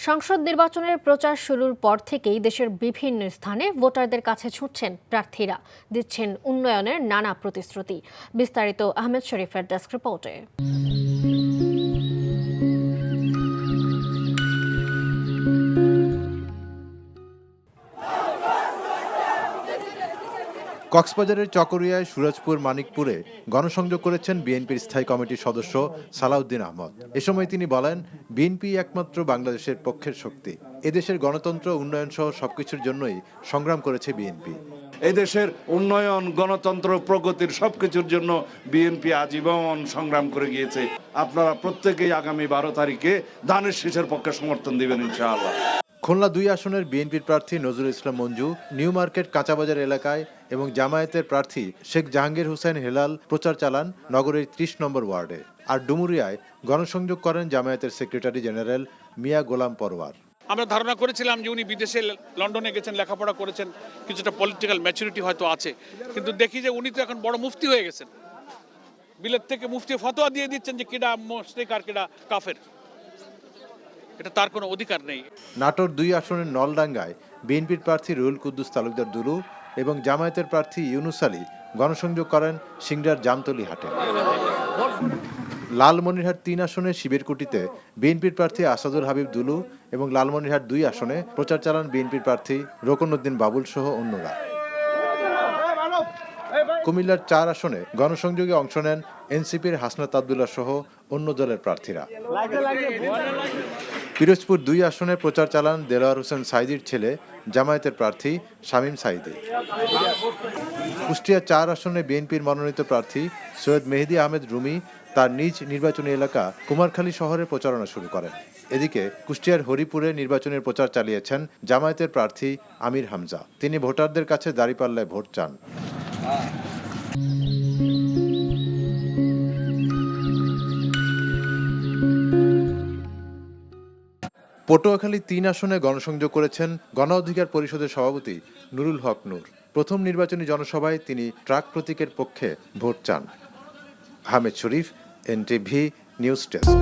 সংসদ নির্বাচনের প্রচার শুরুর পর থেকেই দেশের বিভিন্ন স্থানে ভোটারদের কাছে ছুটছেন প্রার্থীরা, দিচ্ছেন উন্নয়নের নানা প্রতিশ্রুতি। বিস্তারিত আহমেদ শরীফের ডেস্ক রিপোর্টে। কক্সবাজারের চকরিয়ায়, সুরজপুর, মানিকপুরে গণসংযোগ করেছেন বিএনপির স্থায়ী কমিটির সদস্য সালাউদ্দিন আহমদ। এ সময় তিনি বলেন, বিএনপি একমাত্র বাংলাদেশের পক্ষের শক্তি। এদেশের গণতন্ত্র, উন্নয়ন সহ সবকিছুর জন্যই সংগ্রাম করেছে বিএনপি। এদেশের উন্নয়ন, গণতন্ত্র, প্রগতির সবকিছুর জন্য বিএনপি আজীবন সংগ্রাম করে গিয়েছে। আপনারা প্রত্যেকেই আগামী 12 তারিখে ধানের শীষের পক্ষে সমর্থন দিবেন ইনশাআল্লাহ। খুলনা 2 আসনের বিএনপির প্রার্থী নজরুল ইসলাম মঞ্জু নিউ মার্কেট কাঁচাবাজার এলাকায় এবং জামায়াতের প্রার্থী শেখ জাহাঙ্গীর হোসেন হেলাল প্রচার চালান নগরের 30 নম্বর ওয়ার্ডে। আর ডুমুরিয়ায় গণসংযোগ করেন জামায়াতের সেক্রেটারি জেনারেল মিয়া গোলাম পরওয়ার। আমরা ধারণা করেছিলাম যে উনি বিদেশে লন্ডনে গেছেন, লেখাপড়া করেছেন, কিছুটা পলিটিক্যাল ম্যাচুরিটি হয়তো আছে, কিন্তু দেখি যে উনি তো এখন বড় মুফতি হয়ে গেছেন। বিলেত থেকে মুফতি ফতোয়া দিয়ে দিচ্ছেন যে কিডা মুশরিক আর কিডা কাফের, এটা তার কোনো অধিকার নেই। নাটোর 2 আসনের নলডাঙ্গায় বিএনপির প্রার্থী রুহুল কুদ্দুস তালুকদার দুলু এবং জামায়াতের প্রার্থী ইউনুস আলী গণসংযোগ করেন সিংড়ার জামতলী হাটে। লালমনিরহাট 3 আসনে শিবিরকুটিতে বিএনপির প্রার্থী আসাদুল হাবিব দুলু এবং লালমনিরহাট 2 আসনে প্রচার চালান বিএনপির প্রার্থী রোকনউদ্দিন বাবুল সহ অন্যরা। কুমিল্লার 4 আসনে গণসংযোগে অংশ নেন এনসিপির হাসনাত আব্দুল্লাহ সহ অন্য দলের প্রার্থীরা। পিরোজপুর 2 আসনে প্রচার চালান দেলোয়ার হোসেন সাইদির ছেলে জামায়াতের প্রার্থী শামীম সাইদি। কুষ্টিয়া 4 আসনে বিএনপির মনোনীত প্রার্থী সৈয়দ মেহেদী আহমেদ রুমি তার নিজ নির্বাচনী এলাকা কুমারখালী শহরে প্রচারণা শুরু করেন। এদিকে কুষ্টিয়ার হরিপুরে নির্বাচনের প্রচার চালিয়েছেন জামায়াতের প্রার্থী আমির হামজা। তিনি ভোটারদের কাছে দাঁড়িপাল্লায় ভোট চান। পটুয়াখালী 3 আসনে গণসংযোগ করেছেন গণ অধিকার পরিষদের সভাপতি নুরুল হক নূর। প্রথম নির্বাচনী জনসভায় তিনি ট্রাক প্রতীকের পক্ষে ভোট চান। আহমেদ শরীফ, এনটিভি নিউজ ডেস্ক।